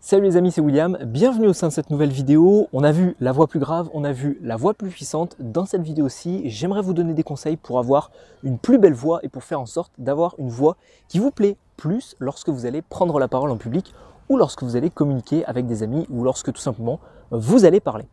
Salut les amis, c'est William, bienvenue au sein de cette nouvelle vidéo. On a vu la voix plus grave, on a vu la voix plus puissante. Dans cette vidéo-ci, j'aimerais vous donner des conseils pour avoir une plus belle voix et pour faire en sorte d'avoir une voix qui vous plaît plus lorsque vous allez prendre la parole en public ou lorsque vous allez communiquer avec des amis ou lorsque tout simplement vous allez parler.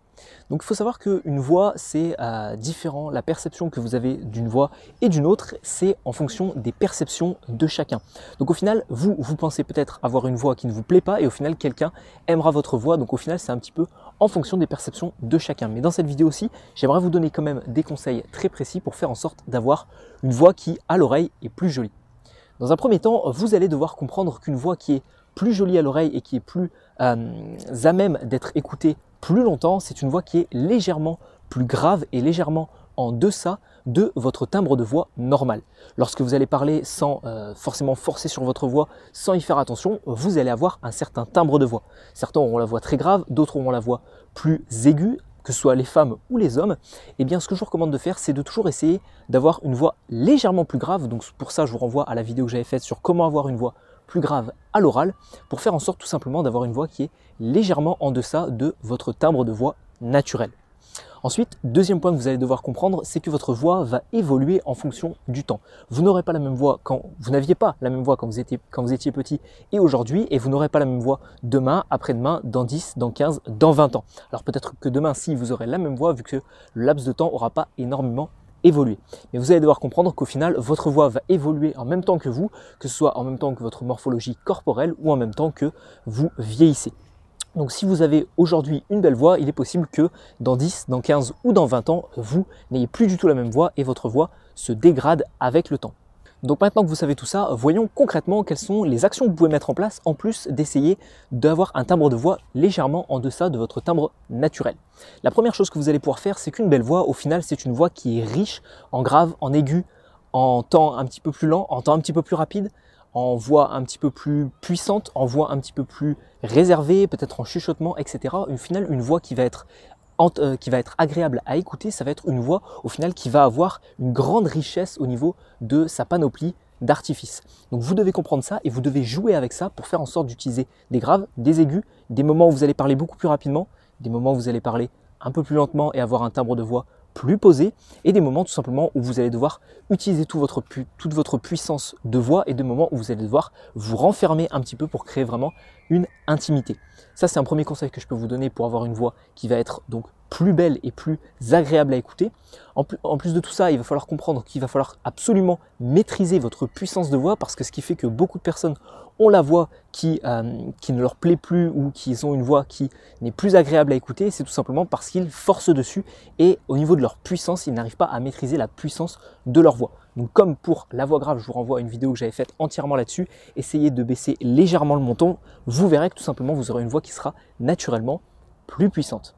Donc il faut savoir qu'une voix c'est différent, la perception que vous avez d'une voix et d'une autre c'est en fonction des perceptions de chacun. Donc au final vous pensez peut-être avoir une voix qui ne vous plaît pas et au final quelqu'un aimera votre voix, donc au final c'est un petit peu en fonction des perceptions de chacun. Mais dans cette vidéo aussi j'aimerais vous donner quand même des conseils très précis pour faire en sorte d'avoir une voix qui à l'oreille est plus jolie. Dans un premier temps vous allez devoir comprendre qu'une voix qui est plus jolie à l'oreille et qui est plus à même d'être écoutée plus longtemps, c'est une voix qui est légèrement plus grave et légèrement en deçà de votre timbre de voix normal. Lorsque vous allez parler sans forcément forcer sur votre voix, sans y faire attention, vous allez avoir un certain timbre de voix. Certains auront la voix très grave, d'autres auront la voix plus aiguë, que ce soit les femmes ou les hommes. Et bien ce que je vous recommande de faire, c'est de toujours essayer d'avoir une voix légèrement plus grave. Donc pour ça, je vous renvoie à la vidéo que j'avais faite sur comment avoir une voix plus grave à l'oral, pour faire en sorte tout simplement d'avoir une voix qui est légèrement en deçà de votre timbre de voix naturel. Ensuite, deuxième point que vous allez devoir comprendre, c'est que votre voix va évoluer en fonction du temps. Vous n'aurez pas la même voix vous n'aviez pas la même voix quand vous étiez petit et aujourd'hui, et vous n'aurez pas la même voix demain, après-demain, dans 10, dans 15, dans 20 ans. Alors peut-être que demain, si vous aurez la même voix, vu que le laps de temps n'aura pas énormément évoluer. Mais vous allez devoir comprendre qu'au final, votre voix va évoluer en même temps que vous, que ce soit en même temps que votre morphologie corporelle ou en même temps que vous vieillissez. Donc si vous avez aujourd'hui une belle voix, il est possible que dans 10, dans 15 ou dans 20 ans, vous n'ayez plus du tout la même voix et votre voix se dégrade avec le temps. Donc maintenant que vous savez tout ça, voyons concrètement quelles sont les actions que vous pouvez mettre en place en plus d'essayer d'avoir un timbre de voix légèrement en deçà de votre timbre naturel. La première chose que vous allez pouvoir faire, c'est qu'une belle voix, au final, c'est une voix qui est riche en grave, en aigu, en temps un petit peu plus lent, en temps un petit peu plus rapide, en voix un petit peu plus puissante, en voix un petit peu plus réservée, peut-être en chuchotement, etc. Au final, une voix qui va être agréable à écouter, ça va être une voix au final qui va avoir une grande richesse au niveau de sa panoplie d'artifices. Donc vous devez comprendre ça et vous devez jouer avec ça pour faire en sorte d'utiliser des graves, des aigus, des moments où vous allez parler beaucoup plus rapidement, des moments où vous allez parler un peu plus lentement et avoir un timbre de voix plus posé, et des moments tout simplement où vous allez devoir utiliser toute votre puissance de voix et des moments où vous allez devoir vous renfermer un petit peu pour créer vraiment une intimité. Ça, c'est un premier conseil que je peux vous donner pour avoir une voix qui va être donc plus belle et plus agréable à écouter. En plus de tout ça, il va falloir comprendre qu'il va falloir absolument maîtriser votre puissance de voix, parce que ce qui fait que beaucoup de personnes ont la voix qui ne leur plaît plus ou qui ont une voix qui n'est plus agréable à écouter, c'est tout simplement parce qu'ils forcent dessus et au niveau de leur puissance, ils n'arrivent pas à maîtriser la puissance de leur voix. Donc comme pour la voix grave, je vous renvoie à une vidéo que j'avais faite entièrement là-dessus, essayez de baisser légèrement le menton, vous verrez que tout simplement vous aurez une voix qui sera naturellement plus puissante.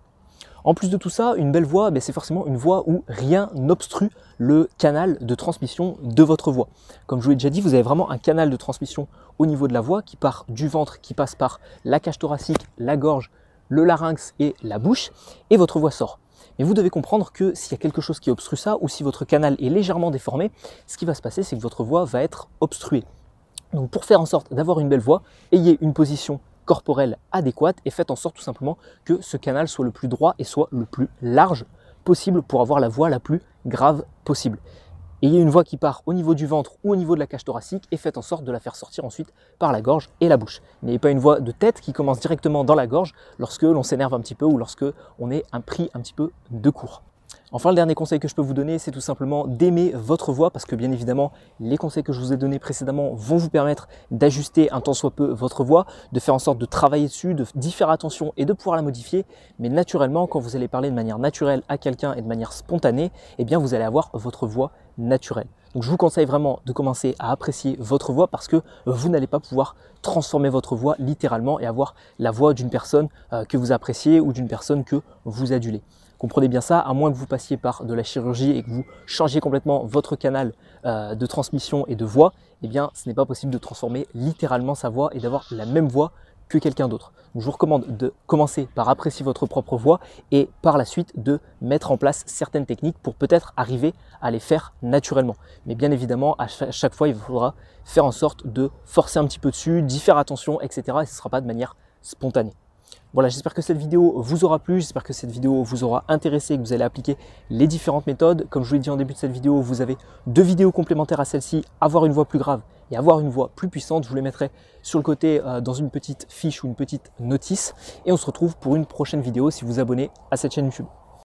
En plus de tout ça, une belle voix, c'est forcément une voix où rien n'obstrue le canal de transmission de votre voix. Comme je vous l'ai déjà dit, vous avez vraiment un canal de transmission au niveau de la voix qui part du ventre, qui passe par la cage thoracique, la gorge, le larynx et la bouche, et votre voix sort. Mais vous devez comprendre que s'il y a quelque chose qui obstrue ça, ou si votre canal est légèrement déformé, ce qui va se passer, c'est que votre voix va être obstruée. Donc pour faire en sorte d'avoir une belle voix, ayez une position corporelle adéquate et faites en sorte tout simplement que ce canal soit le plus droit et soit le plus large possible pour avoir la voix la plus grave possible. Ayez une voix qui part au niveau du ventre ou au niveau de la cage thoracique et faites en sorte de la faire sortir ensuite par la gorge et la bouche. N'ayez pas une voix de tête qui commence directement dans la gorge lorsque l'on s'énerve un petit peu ou lorsque on est pris un petit peu de court. Enfin, le dernier conseil que je peux vous donner, c'est tout simplement d'aimer votre voix, parce que bien évidemment, les conseils que je vous ai donnés précédemment vont vous permettre d'ajuster un tant soit peu votre voix, de faire en sorte de travailler dessus, d'y faire attention et de pouvoir la modifier. Mais naturellement, quand vous allez parler de manière naturelle à quelqu'un et de manière spontanée, eh bien vous allez avoir votre voix naturelle. Donc je vous conseille vraiment de commencer à apprécier votre voix, parce que vous n'allez pas pouvoir transformer votre voix littéralement et avoir la voix d'une personne que vous appréciez ou d'une personne que vous adulez. Comprenez bien ça, à moins que vous passiez par de la chirurgie et que vous changiez complètement votre canal de transmission et de voix, eh bien ce n'est pas possible de transformer littéralement sa voix et d'avoir la même voix que quelqu'un d'autre. Je vous recommande de commencer par apprécier votre propre voix et par la suite de mettre en place certaines techniques pour peut-être arriver à les faire naturellement. Mais bien évidemment, à chaque fois, il faudra faire en sorte de forcer un petit peu dessus, d'y faire attention, etc. Et ce ne sera pas de manière spontanée. Voilà, j'espère que cette vidéo vous aura plu, j'espère que cette vidéo vous aura intéressé et que vous allez appliquer les différentes méthodes. Comme je vous l'ai dit en début de cette vidéo, vous avez 2 vidéos complémentaires à celle-ci, avoir une voix plus grave et avoir une voix plus puissante. Je vous les mettrai sur le côté dans une petite fiche ou une petite notice. Et on se retrouve pour une prochaine vidéo si vous vous abonnez à cette chaîne YouTube.